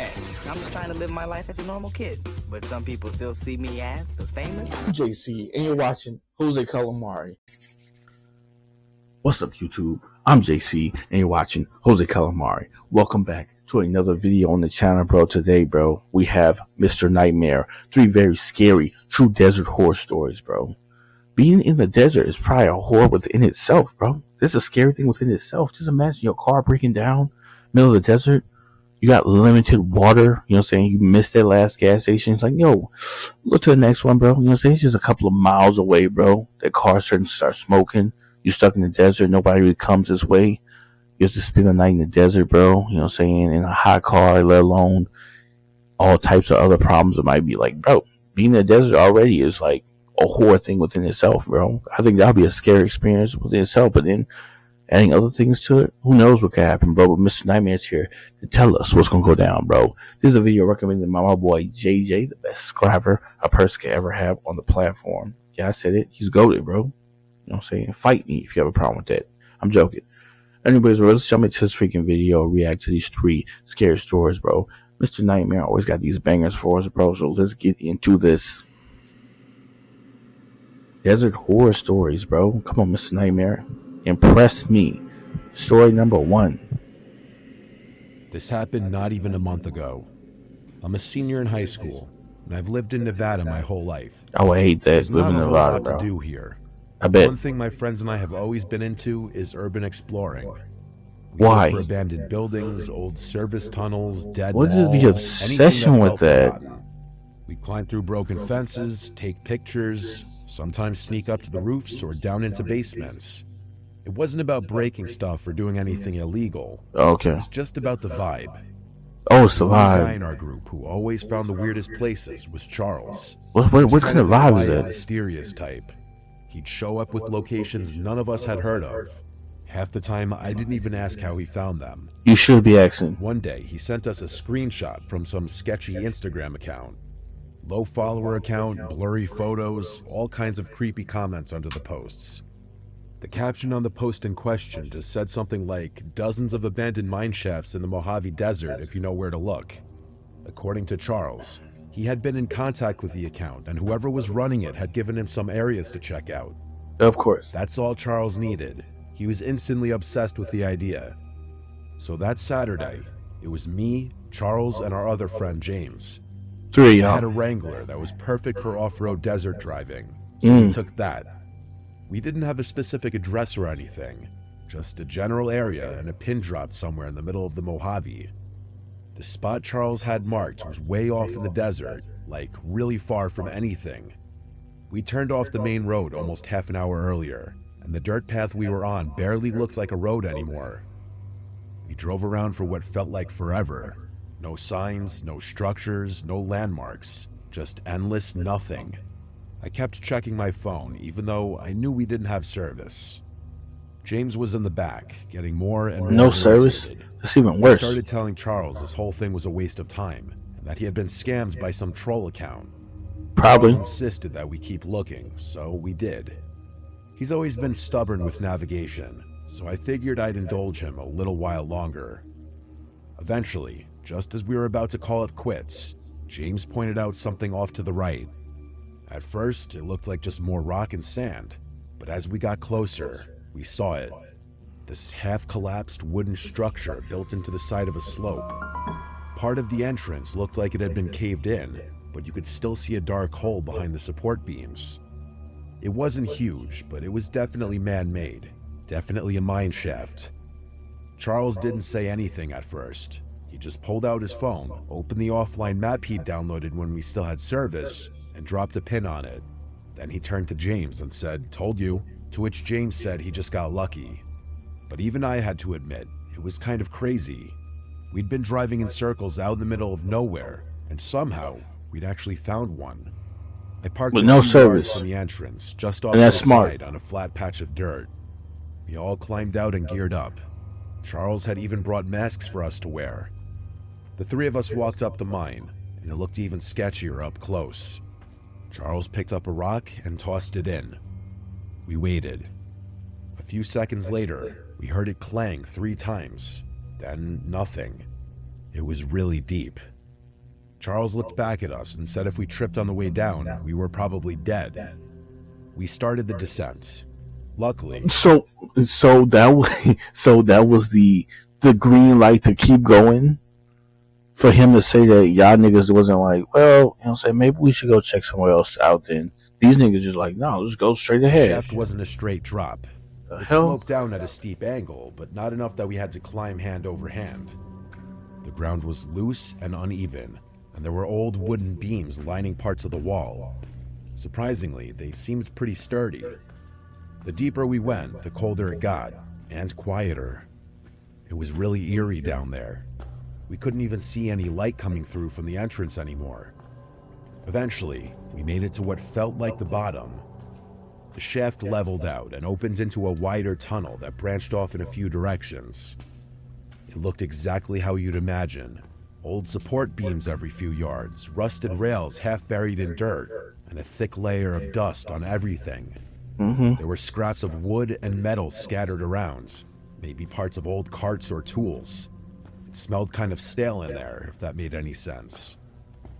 Hey, I'm just trying to live my life as a normal kid, but some people still see me as the famous. I'm JC, and you're watching Jose Calamari. What's up, YouTube? I'm JC, and you're watching Jose Calamari. Welcome back to another video on the channel, bro. Today, bro, we have Mr. Nightmare. 3 very scary, true desert horror stories, bro. Being in the desert is probably a horror within itself, bro. This is a scary thing within itself. Just imagine your car breaking down, middle of the desert. You got limited water, you know what I'm saying? You missed that last gas station. It's like, yo, look to the next one, bro. You know what I'm saying? It's just a couple of miles away, bro. That car starting to start smoking. You're stuck in the desert. Nobody really comes this way. You have to spend the night in the desert, bro. You know what I'm saying? In a hot car, let alone all types of other problems that might be like, bro, being in the desert already is like a horror thing within itself, bro. I think that'll be a scary experience within itself, but then adding other things to it, who knows what could happen, bro. But Mr. Nightmare's here to tell us what's going to go down, bro. This is a video recommended by my boy JJ, the best subscriber a person could ever have on the platform. Yeah, I said it. He's goated, bro. You know what I'm saying? Fight me if you have a problem with that. I'm joking. Anyways, bro, let's jump into this freaking video, react to these 3 scary stories, bro. Mr. Nightmare always got these bangers for us, bro. So let's get into this. Desert horror stories, bro. Come on, Mr. Nightmare. Impress me. Story number 1. This happened not even a month ago. I'm a senior in high school, and I've lived in Nevada my whole life. I would hate that, There's living not in a whole Nevada, lot bro. to do here. I bet. One thing my friends and I have always been into is urban exploring. Why? We look for abandoned buildings, old service tunnels, dead What is malls, the obsession anything with that? felt forgotten. We climb through broken fences, take pictures, sometimes sneak up to the roofs or down into basements. It wasn't about breaking stuff or doing anything illegal. Okay. It was just about the vibe. Oh, it's the One guy vibe. in our group who always found the weirdest places was Charles. What kind of vibe is Quiet, that? mysterious type. He'd show up with locations none of us had heard of. Half the time, I didn't even ask how he found them. You should be asking. One day, he sent us a screenshot from some sketchy Instagram account. Low follower account, blurry photos, all kinds of creepy comments under the posts. The caption on the post in question just said something like, "Dozens of abandoned mine shafts in the Mojave Desert if you know where to look." According to Charles, he had been in contact with the account, and whoever was running it had given him some areas to check out. Of course. That's all Charles needed. He was instantly obsessed with the idea. So that Saturday, it was me, Charles, and our other friend James. 3 of We had a y'all. Wrangler that was perfect for off-road desert driving, so we took that. We didn't have a specific address or anything, just a general area and a pin drop somewhere in the middle of the Mojave. The spot Charles had marked was way off in the desert, like really far from anything. We turned off the main road almost half an hour earlier, and the dirt path we were on barely looked like a road anymore. We drove around for what felt like forever. No signs, no structures, no landmarks, just endless nothing. I kept checking my phone, even though I knew we didn't have service. James was in the back, getting more and more No service? irritated. That's even I worse. started telling Charles this whole thing was a waste of time, and that he had been scammed by some troll account. Probably. Charles insisted that we keep looking, so we did. He's always been stubborn with navigation, so I figured I'd indulge him a little while longer. Eventually, just as we were about to call it quits, James pointed out something off to the right. At first, it looked like just more rock and sand, but as we got closer, we saw it. This half-collapsed wooden structure built into the side of a slope. Part of the entrance looked like it had been caved in, but you could still see a dark hole behind the support beams. It wasn't huge, but it was definitely man-made, definitely a mine shaft. Charles didn't say anything at first. He just pulled out his phone, opened the offline map he'd downloaded when we still had service, and dropped a pin on it. Then he turned to James and said, "Told you," to which James said he just got lucky. But even I had to admit, it was kind of crazy. We'd been driving in circles out in the middle of nowhere, and somehow, we'd actually found one. I parked With a no few yards service. from the entrance, just off And to that's the smart. side on a flat patch of dirt. We all climbed out and geared up. Charles had even brought masks for us to wear. The 3 of us walked up the mine, and it looked even sketchier up close. Charles picked up a rock and tossed it in. We waited. A few seconds later, we heard it clang 3 times, then nothing. It was really deep. Charles looked back at us and said if we tripped on the way down, we were probably dead. We started the descent. Luckily, So that was the green light to keep going. For him to say that y'all niggas wasn't like, well, you know, say maybe we should go check somewhere else out. Then these niggas just like, no, let's go straight the ahead. shaft wasn't a straight drop. The It hell? sloped down at a steep angle, but not enough that we had to climb hand over hand. The ground was loose and uneven, and there were old wooden beams lining parts of the wall. Surprisingly, they seemed pretty sturdy. The deeper we went, the colder it got, and quieter. It was really eerie down there. We couldn't even see any light coming through from the entrance anymore. Eventually, we made it to what felt like the bottom. The shaft leveled out and opened into a wider tunnel that branched off in a few directions. It looked exactly how you'd imagine. Old support beams every few yards, rusted rails half buried in dirt, and a thick layer of dust on everything. There were scraps of wood and metal scattered around, maybe parts of old carts or tools. It smelled kind of stale in there, if that made any sense.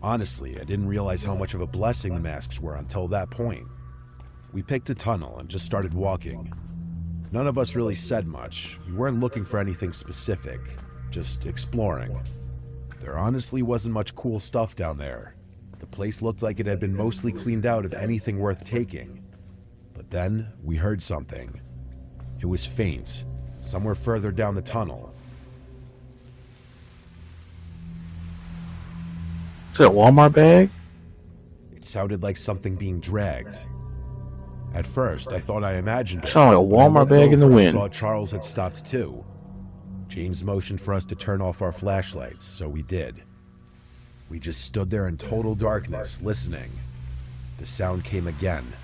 Honestly, I didn't realize how much of a blessing the masks were until that point. We picked a tunnel and just started walking. None of us really said much. We weren't looking for anything specific, just exploring. There honestly wasn't much cool stuff down there. The place looked like it had been mostly cleaned out of anything worth taking. But then we heard something. It was faint, somewhere further down the tunnel. Is that a Walmart bag? It sounded like something being dragged. At first, I thought I imagined it. Sounded like a When I Walmart looked bag in the over, I wind. saw Charles had stopped too. James motioned for us to turn off our flashlights, so we did. We just stood there in total darkness, listening. The sound came again.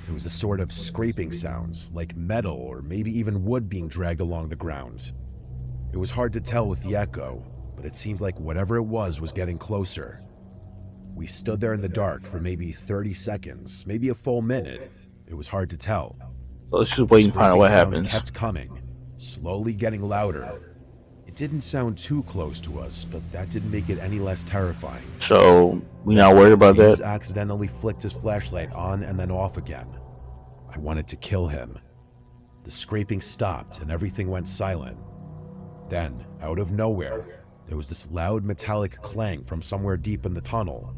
It was a sort of scraping sound, like metal or maybe even wood being dragged along the ground. It was hard to tell with the echo, but it seemed like whatever it was getting closer. We stood there in the dark for maybe 30 seconds, maybe a full minute. It was hard to tell. So let's just wait and find out what Scraping sounds happens. kept coming, slowly getting louder. It didn't sound too close to us, but that didn't make it any less terrifying. So we not worried about James that. accidentally flicked his flashlight on and then off again. I wanted to kill him. The scraping stopped and everything went silent. Then, out of nowhere, there was this loud metallic clang from somewhere deep in the tunnel.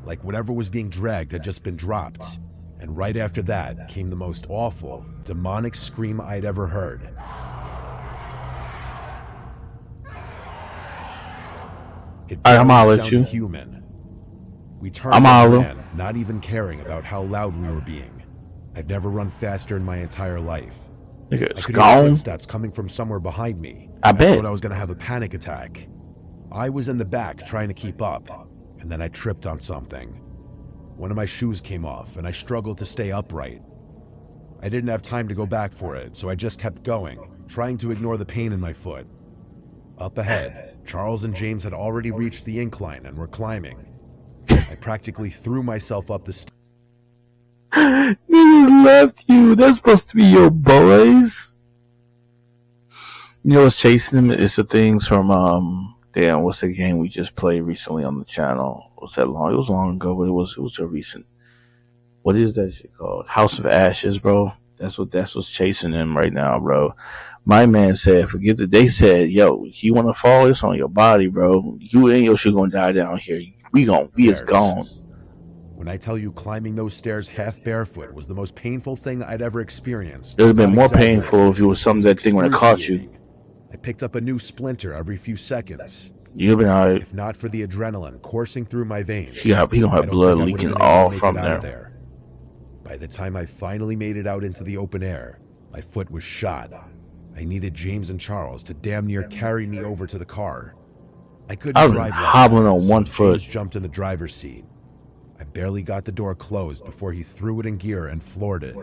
Like whatever was being dragged had just been dropped. And right after that came the most awful, demonic scream I'd ever heard. It Alright, I'm barely holler at sounded you. human. We turned I'm and holler. ran, not even caring about how loud we were being. I've never run faster in my entire life. Nigga, I it's could hear gone. footsteps coming from somewhere behind me. I bet. thought I was going to have a panic attack. I was in the back trying to keep up, and then I tripped on something. One of my shoes came off, and I struggled to stay upright. I didn't have time to go back for it, so I just kept going, trying to ignore the pain in my foot. Up ahead, Charles and James had already reached the incline and were climbing. I practically threw myself up the stairs. Niggas left you. That's supposed to be your boys. You know what's chasing them? It's the things from damn, what's the game we just played recently on the channel? Was that long? It was long ago, but it was a recent. What is that shit called? House of Ashes, bro. That's what's chasing them right now, bro. My man said, forget that. They said, yo, you want to fall? It's on your body, bro. You ain't your shit gonna die down here. We is gone. When I tell you climbing those stairs half barefoot was the most painful thing I'd ever experienced. It would have been I'm more not exaggerating. painful if it was something that thing would have caught you. I picked up a new splinter every few seconds. You'd have been alright. If not for the adrenaline coursing through my veins, He gonna I have don't blood think I would've leaking been able to all make from it out there. of By the time I finally made it out into the open air, my foot was shot. I needed James and Charles to damn near carry me over to the car. I couldn't I was drive well, hobbling on so one James foot. jumped in the driver's seat. I barely got the door closed before he threw it in gear and floored it.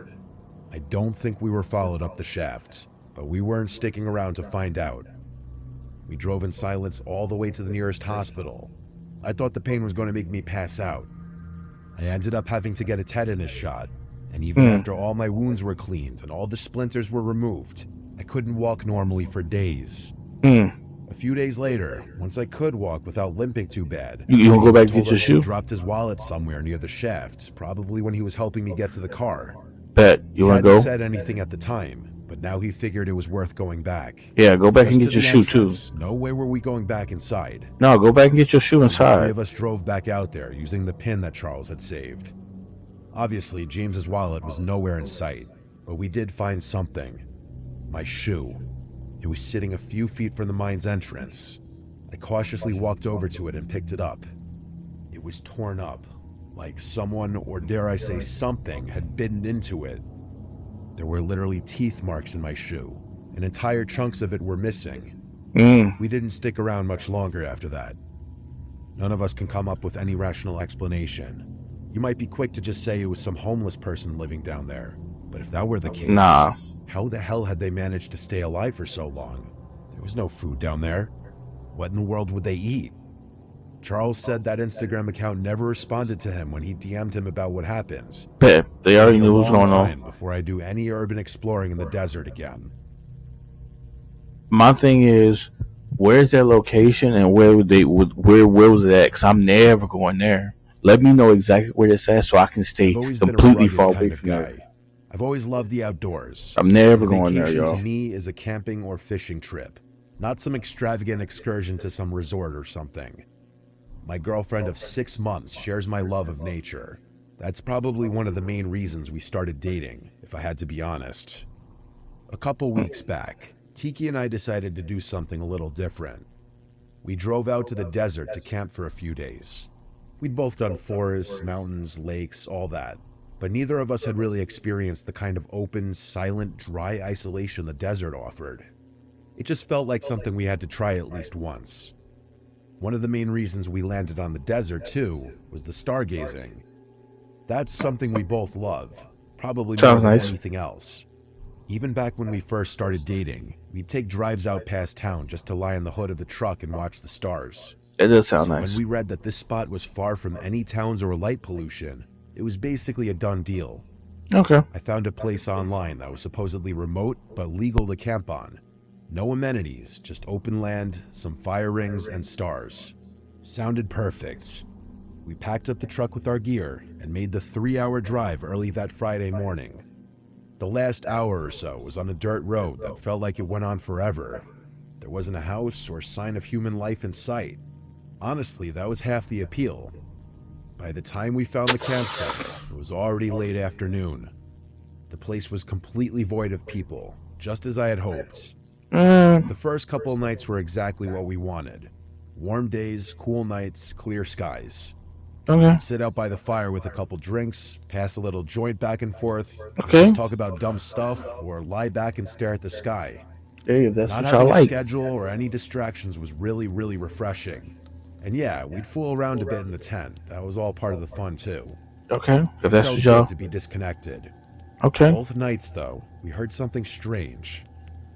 I don't think we were followed up the shaft, but we weren't sticking around to find out. We drove in silence all the way to the nearest hospital. I thought the pain was going to make me pass out. I ended up having to get a tetanus shot, and even after all my wounds were cleaned and all the splinters were removed, I couldn't walk normally for days. few days later, once I could walk without limping too bad, You gonna go back and told get your us he shoe? dropped his wallet somewhere near the shaft, probably when he was helping me get to the car. Bet. You He wanna hadn't go? said anything at the time, but now he figured it was worth going back. Yeah, go back Just and to get your the shoe too. entrance. No way were we going back inside. No, go back and get your shoe The three inside. of us drove back out there using the pin that Charles had saved. Obviously, James's wallet was nowhere in sight, but we did find something. My shoe. It was sitting a few feet from the mine's entrance. I cautiously walked over to it and picked it up. It was torn up, like someone, or dare I say something, had bitten into it. There were literally teeth marks in my shoe, and entire chunks of it were missing. We didn't stick around much longer after that. None of us can come up with any rational explanation. You might be quick to just say it was some homeless person living down there, but if that were the case, Nah. how the hell had they managed to stay alive for so long? There was no food down there. What in the world would they eat? Charles said that Instagram account never responded to him when he DM'd him about what happens. Bet. They already It'll be knew a what was long going on. time before I do any urban exploring in the desert again. My thing is, where's their location and where would where was it at? Cause I'm never going there. Let me know exactly where it's at so I can stay I've always been a completely rugged far kind away of from guy. there. I've always loved the outdoors. I'm never going there, Vacation y'all. to me is a camping or fishing trip, not some extravagant excursion to some resort or something. My girlfriend of 6 months shares my love of nature. That's probably one of the main reasons we started dating, if I had to be honest. A couple weeks back, Tiki and I decided to do something a little different. We drove out to the desert to camp for a few days. We'd both done forests, mountains, lakes, all that, but neither of us had really experienced the kind of open, silent, dry isolation the desert offered. It just felt like something we had to try at least once. One of the main reasons we landed on the desert, too, was the stargazing. That's something we both love, probably more Sounds than nice. anything else. Even back when we first started dating, we'd take drives out past town just to lie in the hood of the truck and watch the stars. It does sound So nice. when we read that this spot was far from any towns or light pollution, it was basically a done deal. Okay. I found a place online that was supposedly remote but legal to camp on. No amenities, just open land, some fire rings, and stars. Sounded perfect. We packed up the truck with our gear and made the 3-hour drive early that Friday morning. The last hour or so was on a dirt road that felt like it went on forever. There wasn't a house or sign of human life in sight. Honestly, that was half the appeal. By the time we found the campsite, it was already late afternoon. The place was completely void of people, just as I had hoped. The first couple nights were exactly what we wanted. Warm days, cool nights, clear skies. Okay. Sit out by the fire with a couple drinks, pass a little joint back and forth, Okay. just talk about dumb stuff, or lie back and stare at the sky. Hey, if that's Not what y'all having a like. schedule or any distractions was really, really refreshing. And yeah, we'd fool around a bit in the tent. That was all part of the fun too. Okay. If that's Felt what y'all. good to be disconnected. Okay. Both nights, though, we heard something strange.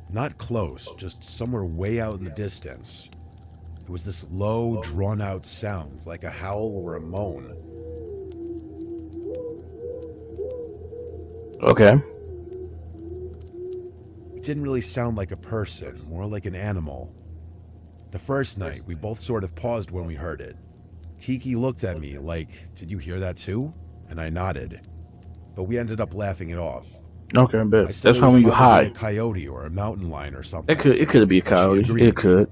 Not close, just somewhere way out in the distance. It was this low, drawn-out sound, like a howl or a moan. Okay. It didn't really sound like a person, more like an animal. The first night, we both sort of paused when we heard it. Tiki looked at me like, "Did you hear that too?" And I nodded. But we ended up laughing it off. Okay, I bet. I said That's it how was when you probably hide. a coyote or a mountain lion or something. It could be a coyote. agreed. It could.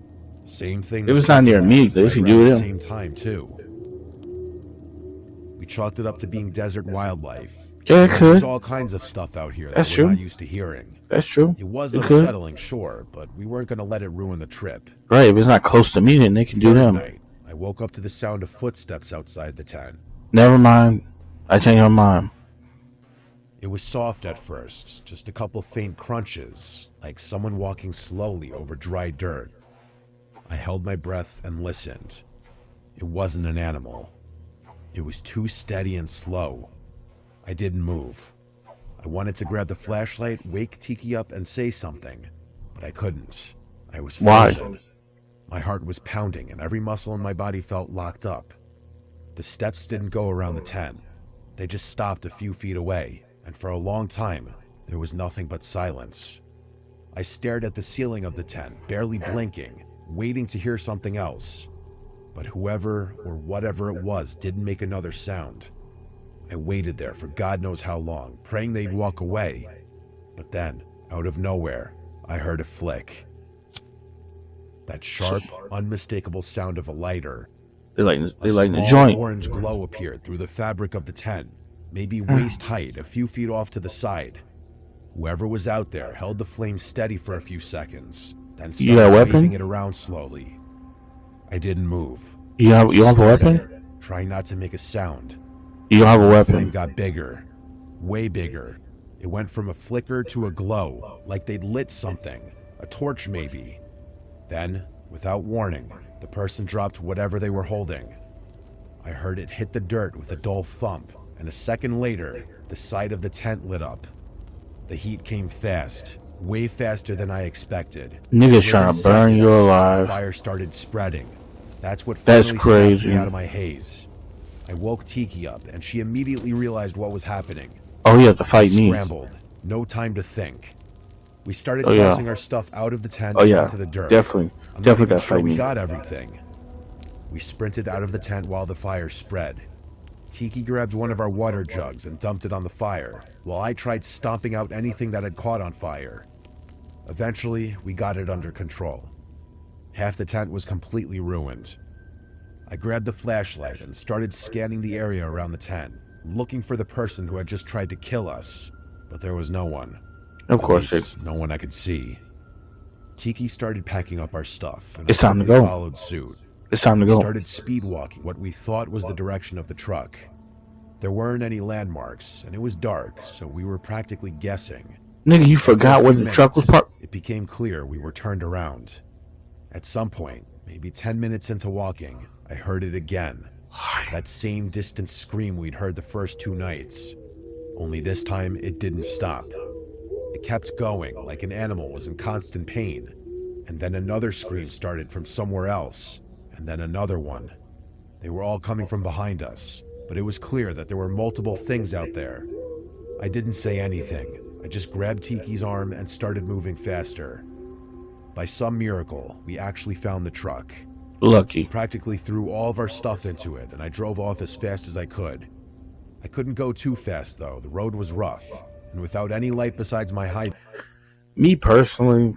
Same thing. It was not near me. They right can around do the it. same time too. We chalked it up to being desert wildlife. Yeah, it There's could. all kinds of stuff out here That's that we're true. not used to hearing. That's true. It was It could. unsettling, sure, but we weren't going to let it ruin the trip. Right. If it's not close to me, then they can do Third them. night, I woke up to the sound of footsteps outside the tent. Never mind. I changed my mind. It was soft at first, just a couple faint crunches, like someone walking slowly over dry dirt. I held my breath and listened. It wasn't an animal. It was too steady and slow. I didn't move. I wanted to grab the flashlight, wake Tiki up, and say something, but I couldn't. I was Why? frozen. My heart was pounding, and every muscle in my body felt locked up. The steps didn't go around the tent. They just stopped a few feet away, and for a long time, there was nothing but silence. I stared at the ceiling of the tent, barely blinking, waiting to hear something else. But whoever or whatever it was didn't make another sound. I waited there for God knows how long, praying they'd walk away. But then, out of nowhere, I heard a flick. That sharp, unmistakable sound of a lighter. They like the A joint. small orange glow appeared through the fabric of the tent, maybe waist height, a few feet off to the side. Whoever was out there held the flame steady for a few seconds, then You got a started weapon? waving it around slowly. I didn't move. You don't have a weapon? Trying not to make a sound. You don't have a The flame weapon. got bigger, way bigger. It went from a flicker to a glow, like they'd lit something, a torch maybe. Then, without warning, the person dropped whatever they were holding. I heard it hit the dirt with a dull thump, and a second later, the side of the tent lit up. The heat came fast, way faster than I expected. Niggas trying to Within burn you seconds, alive. Fire started spreading. That's what That's finally snapped crazy. me out of my haze. I woke Tiki up, and she immediately realized what was happening. Oh, you have to fight We me. scrambled. No time to think. We started Oh, yeah. tossing our stuff out of the tent Oh and yeah, onto the dirt. definitely, I'm not definitely even gotta sure fight we me. got everything. We sprinted out of the tent while the fire spread. Tiki grabbed one of our water jugs and dumped it on the fire, while I tried stomping out anything that had caught on fire. Eventually, we got it under control. Half the tent was completely ruined. I grabbed the flashlight and started scanning the area around the tent, looking for the person who had just tried to kill us, but there was no one. Of At course, least, no one I could see. Tiki started packing up our stuff, and It's I time to quickly go. followed suit. it's time to We go. started speed walking what we thought was the direction of the truck. There weren't any landmarks, and it was dark, so we were practically guessing. Nigga, you After a forgot where few the truck was minutes, parked. It became clear we were turned around. At some point, maybe 10 minutes into walking, I heard it again. That same distant scream we'd heard the first 2 nights. Only this time, it didn't stop. It kept going, like an animal was in constant pain. And then another scream started from somewhere else, and then another one. They were all coming from behind us, but it was clear that there were multiple things out there. I didn't say anything. I just grabbed Tiki's arm and started moving faster. By some miracle, we actually found the truck. Lucky. Practically threw all of our stuff into it, and I drove off as fast as I could. I couldn't go too fast, though. The road was rough, and without any light besides my high... Me personally,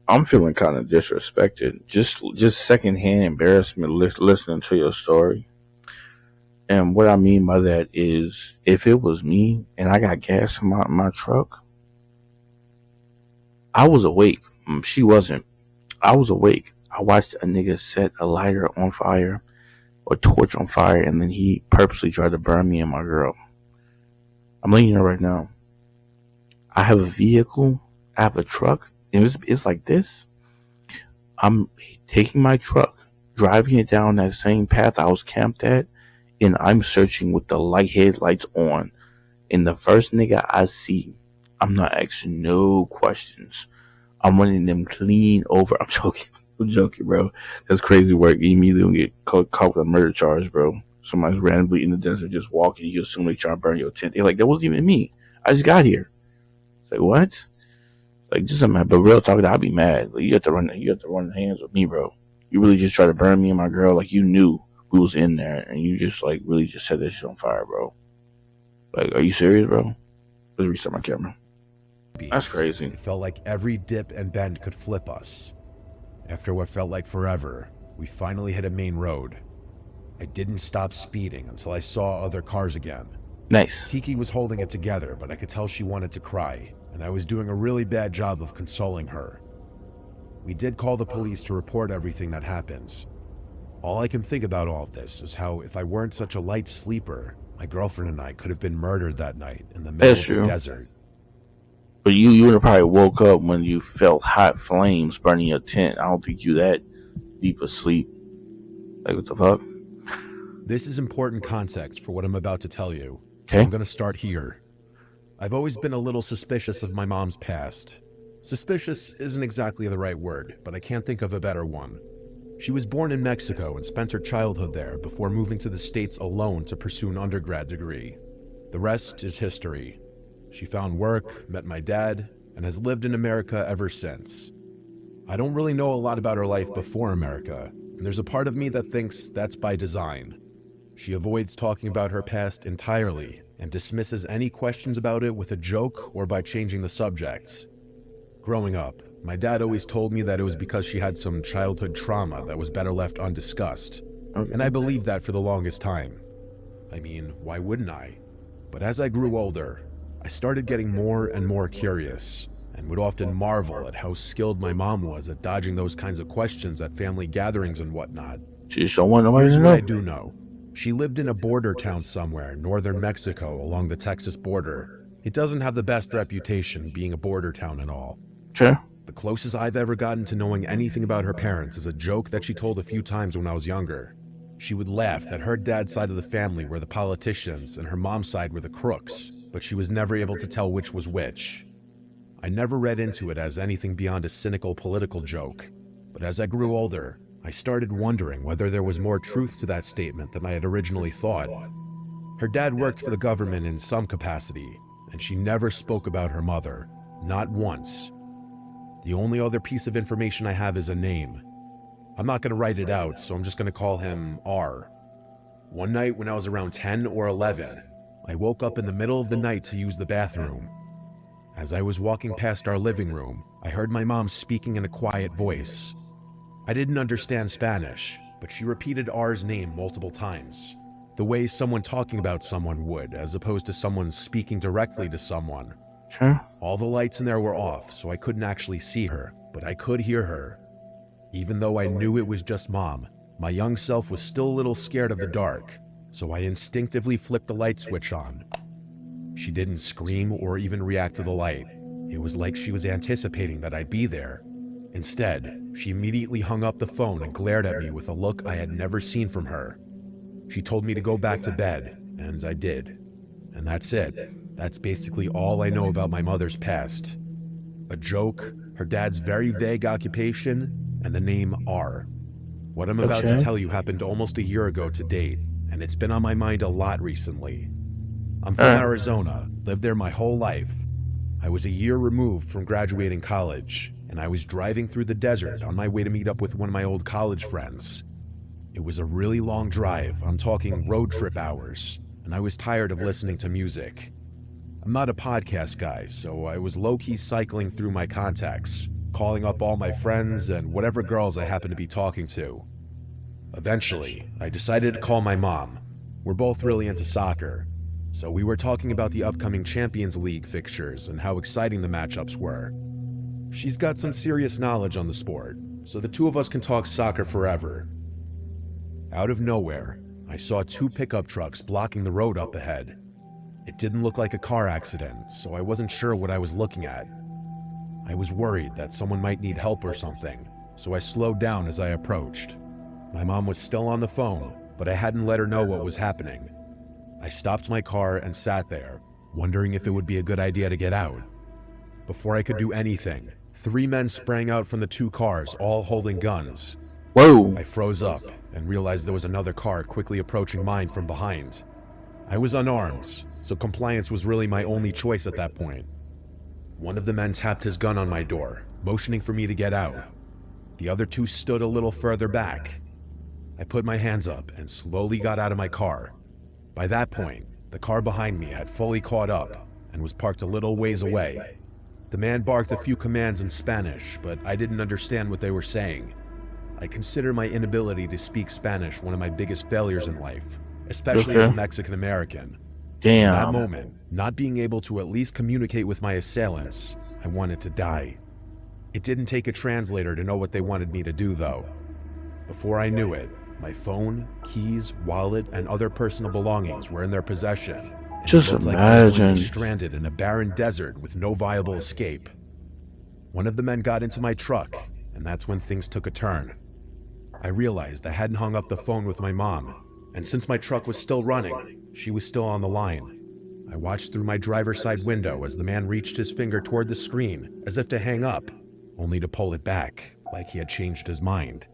I'm feeling kind of disrespected. Just secondhand embarrassment listening to your story. And what I mean by that is, if it was me and I got gas in my truck, I was awake. She wasn't. I was awake. I watched a nigga set a lighter on fire, or torch on fire, and then he purposely tried to burn me and my girl. I'm letting you know right now. I have a vehicle. I have a truck. And it's like this. I'm taking my truck, driving it down that same path I was camped at, and I'm searching with the headlights on. And the first nigga I see, I'm not asking no questions. I'm running them clean over. I'm joking. I'm joking, bro. That's crazy work. You immediately gonna get caught with a murder charge, bro. Somebody's randomly in the desert just walking. You assume they trying to burn your tent. They're like, that wasn't even me. I just got here. It's like, what? Like, just a man. But real talk, I'd be mad. Like, you have to run the hands with me, bro. You really just try to burn me and my girl. Like, you knew we was in there, and you just like really just set this shit on fire, bro. Like, are you serious, bro? Let's restart my camera. That's crazy. It felt like every dip and bend could flip us. After what felt like forever, we finally hit a main road. I didn't stop speeding until I saw other cars again. Nice. Tiki was holding it together, but I could tell she wanted to cry, and I was doing a really bad job of consoling her. We did call the police to report everything that happens. All I can think about all of this is how, if I weren't such a light sleeper, my girlfriend and I could have been murdered that night in the middle That's of true. the desert. But you would have probably woke up when you felt hot flames burning your tent. I don't think you that deep asleep. Like, what the fuck? This is important context for what I'm about to tell you. Okay. I'm going to start here. I've always been a little suspicious of my mom's past. Suspicious isn't exactly the right word, but I can't think of a better one. She was born in Mexico and spent her childhood there before moving to the States alone to pursue an undergrad degree. The rest is history. She found work, met my dad, and has lived in America ever since. I don't really know a lot about her life before America, and there's a part of me that thinks that's by design. She avoids talking about her past entirely and dismisses any questions about it with a joke or by changing the subject. Growing up, my dad always told me that it was because she had some childhood trauma that was better left undiscussed, and I believed that for the longest time. I mean, why wouldn't I? But as I grew older, I started getting more and more curious, and would often marvel at how skilled my mom was at dodging those kinds of questions at family gatherings and whatnot. She just don't want nobody Here's to what I know. do know. She lived in a border town somewhere in northern Mexico along the Texas border. It doesn't have the best reputation being a border town and all. Sure. The closest I've ever gotten to knowing anything about her parents is a joke that she told a few times when I was younger. She would laugh that her dad's side of the family were the politicians and her mom's side were the crooks, but she was never able to tell which was which. I never read into it as anything beyond a cynical political joke, but as I grew older, I started wondering whether there was more truth to that statement than I had originally thought. Her dad worked for the government in some capacity, and she never spoke about her mother, not once. The only other piece of information I have is a name. I'm not going to write it out, so I'm just going to call him R. One night when I was around 10 or 11, I woke up in the middle of the night to use the bathroom. As I was walking past our living room, I heard my mom speaking in a quiet voice. I didn't understand Spanish, but she repeated R's name multiple times, the way someone talking about someone would, as opposed to someone speaking directly to someone. Sure. All the lights in there were off, so I couldn't actually see her, but I could hear her. Even though I knew it was just Mom, my young self was still a little scared of the dark, so I instinctively flipped the light switch on. She didn't scream or even react to the light. It was like she was anticipating that I'd be there. Instead, she immediately hung up the phone and glared at me with a look I had never seen from her. She told me to go back to bed, and I did. And that's it. That's basically all I know about my mother's past. A joke, her dad's very vague occupation, and the name R. What I'm about to Okay. tell you happened almost a year ago to date, and it's been on my mind a lot recently. I'm from Arizona, lived there my whole life. I was a year removed from graduating college, and I was driving through the desert on my way to meet up with one of my old college friends. It was a really long drive, I'm talking road trip hours, and I was tired of listening to music. I'm not a podcast guy, so I was low-key cycling through my contacts, calling up all my friends and whatever girls I happened to be talking to. Eventually, I decided to call my mom. We're both really into soccer, so we were talking about the upcoming Champions League fixtures and how exciting the matchups were. She's got some serious knowledge on the sport, so the two of us can talk soccer forever. Out of nowhere, I saw two pickup trucks blocking the road up ahead. It didn't look like a car accident, so I wasn't sure what I was looking at. I was worried that someone might need help or something, so I slowed down as I approached. My mom was still on the phone, but I hadn't let her know what was happening. I stopped my car and sat there, wondering if it would be a good idea to get out. Before I could do anything, 3 men sprang out from the 2 cars, all holding guns. Whoa. I froze up and realized there was another car quickly approaching mine from behind. I was unarmed, so compliance was really my only choice at that point. One of the men tapped his gun on my door, motioning for me to get out. The other 2 stood a little further back. I put my hands up and slowly got out of my car. By that point, the car behind me had fully caught up and was parked a little ways away. The man barked a few commands in Spanish, but I didn't understand what they were saying. I consider my inability to speak Spanish one of my biggest failures in life, especially as a Mexican American. In that Damn. moment, not being able to at least communicate with my assailants, I wanted to die. It didn't take a translator to know what they wanted me to do, though. Before I knew it, my phone, keys, wallet, and other personal belongings were in their possession. And Just it looked like I was going to be imagine. stranded in a barren desert with no viable escape. One of the men got into my truck, and that's when things took a turn. I realized I hadn't hung up the phone with my mom, and since my truck was still running, she was still on the line. I watched through my driver's side window as the man reached his finger toward the screen, as if to hang up, only to pull it back, like he had changed his mind.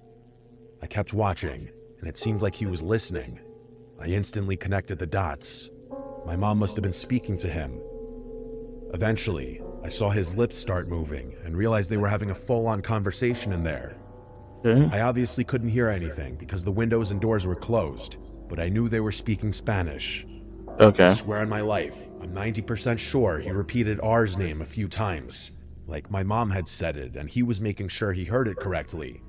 I kept watching, and it seemed like he was listening. I instantly connected the dots. My mom must have been speaking to him. Eventually, I saw his lips start moving and realized they were having a full-on conversation in there. Okay. I obviously couldn't hear anything because the windows and doors were closed, but I knew they were speaking Spanish. I Okay. swear on my life, I'm 90% sure he repeated R's name a few times, like my mom had said it, and he was making sure he heard it correctly.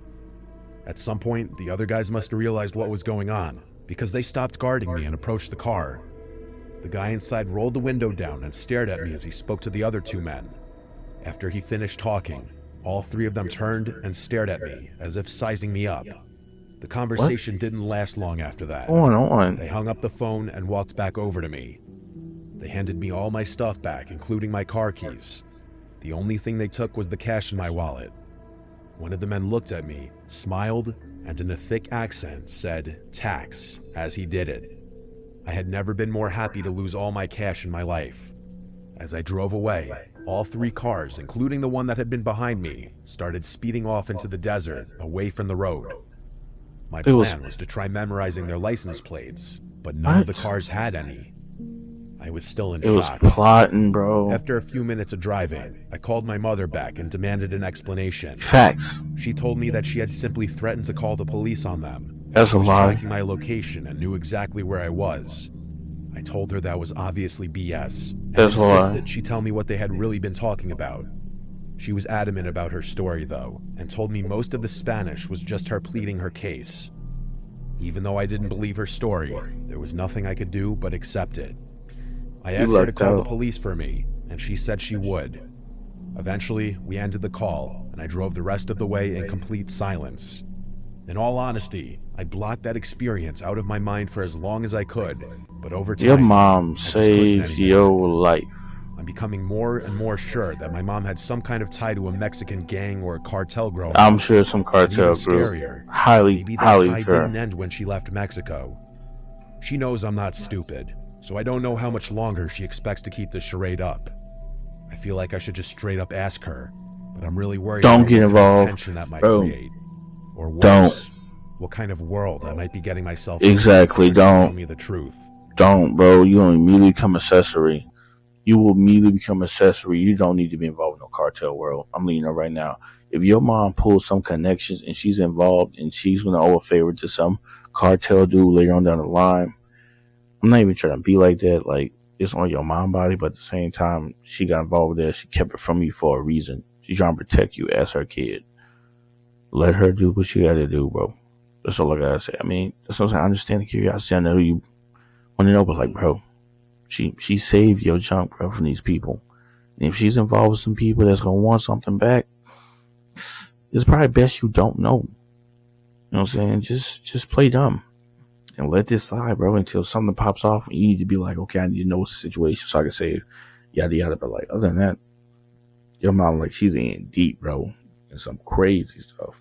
At some point, the other guys must have realized what was going on, because they stopped guarding me and approached the car. The guy inside rolled the window down and stared at me as he spoke to the other two men. After he finished talking, all three of them turned and stared at me, as if sizing me up. The conversation didn't last long after that. Going on. They hung up the phone and walked back over to me. They handed me all my stuff back, including my car keys. The only thing they took was the cash in my wallet. One of the men looked at me, smiled, and in a thick accent said, "Tax," as he did it. I had never been more happy to lose all my cash in my life. As I drove away, all three cars, including the one that had been behind me, started speeding off into the desert, away from the road. My plan was to try memorizing their license plates, but none of the cars had any. I was still in shock. It was plotting, bro. After a few minutes of driving, I called my mother back and demanded an explanation. Facts. She told me that she had simply threatened to call the police on them. That's She a was lie. tracking my location and knew exactly where I was. I told her that was obviously BS, and That's a lie. insisted she tell me what they had really been talking about. She was adamant about her story, though, and told me most of the Spanish was just her pleading her case. Even though I didn't believe her story, there was nothing I could do but accept it. I asked her to lucked call the out. police for me, and she said she would. Eventually, we ended the call, and I drove the rest of the way in complete silence. In all honesty, I blocked that experience out of my mind for as long as I could, but over time, Your mom just couldn't saved anymore. your life. I'm becoming more and more sure that my mom had some kind of tie to a Mexican gang or a cartel growing up. I'm sure some And cartel even group. scarier, Highly, maybe that highly tie fair. didn't end when she left Mexico. She knows I'm not stupid, so I don't know how much longer she expects to keep this charade up. I feel like I should just straight up ask her, but I'm really worried Don't about get what kind of involved, tension that might bro. create. Or worse, Don't. what kind of world I might be getting myself Exactly, into if she don't. tell me the truth. Don't, bro. You will immediately become accessory. You will immediately become accessory. You don't need to be involved in no cartel world. I'm letting you know right now. If your mom pulls some connections and she's involved and she's going to owe a favor to some cartel dude later on down the line, I'm not even trying to be like that. Like, it's on your mom body, but at the same time, she got involved with that. She kept it from you for a reason. She's trying to protect you as her kid. Let her do what she got to do, bro. That's all I got to say. I mean, that's what I'm saying. I understand the curiosity. I know you want to know, but like, bro, she saved your junk, bro, from these people. And if she's involved with some people that's going to want something back, it's probably best you don't know. You know what I'm saying? Just play dumb. And let this slide, bro, until something pops off and you need to be like, okay, I need to know what's the situation so I can save yada yada. But like, other than that, your mom, like, she's in deep, bro, and some crazy stuff.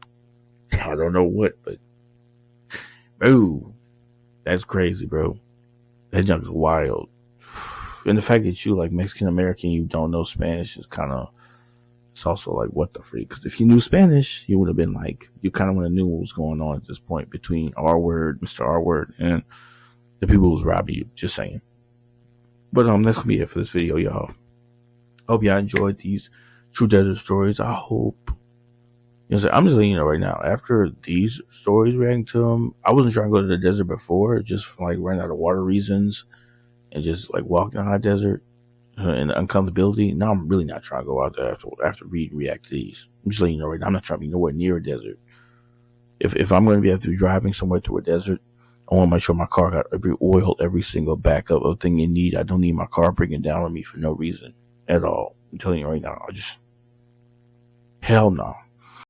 I don't know what, but bro, that's crazy, bro. That junk is wild. And the fact that you, like, Mexican American, you don't know Spanish is kind of, it's also like, what the freak? Because if you knew Spanish, you would have been like, you kind of would have knew what was going on at this point between R Word, Mr. R Word, and the people who was robbing you. Just saying. But that's gonna be it for this video, y'all. Hope y'all enjoyed these True Desert stories. I hope. You know, I'm just letting you know right now. After these stories, reacting to them, I wasn't trying to go to the desert before, just for like running out of water reasons, and just like walking on the desert. And the uncomfortability. Now I'm really not trying to go out there after react to these. I'm just letting you know right now. I'm not trying to be nowhere near a desert. If I'm going to be have to be driving somewhere to a desert, I want to make sure my car got every oil, every single backup of thing you need. I don't need my car breaking down on me for no reason at all. I'm telling you right now. Hell no.